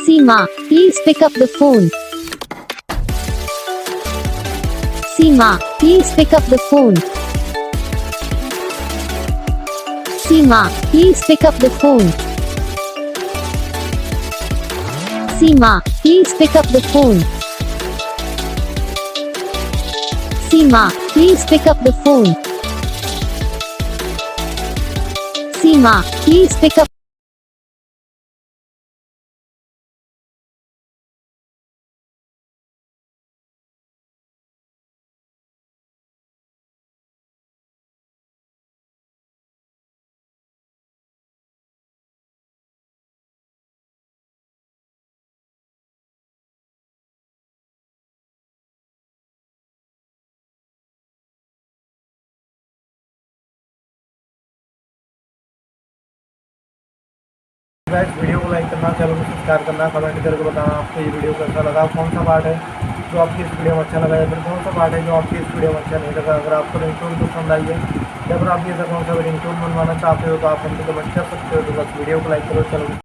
Seema, please pick up the phone. Seema, please pick up the phone. Seema, please pick up the phone. Seema, please pick up the phone. Seema, please pick up the phone. Seema, please pick up. Guys, video को like करना, channel को subscribe करना, comment करके बताना आपको ये video कैसा लगा, कौन सा पार्ट है जो आपकी इस वीडियो में अच्छा लगा या फिर कौन सा पार्ट है जो आपकी इस वीडियो में अच्छा नहीं लगा। अगर आपको रिंगटोन पसंद आई है या फिर आप ये कौन सा रिंगटोन बनवाना चाहते हो तो आप हमसे कमेंट कर सकते हो। तो बस वीडियो को लाइक करो, चलो।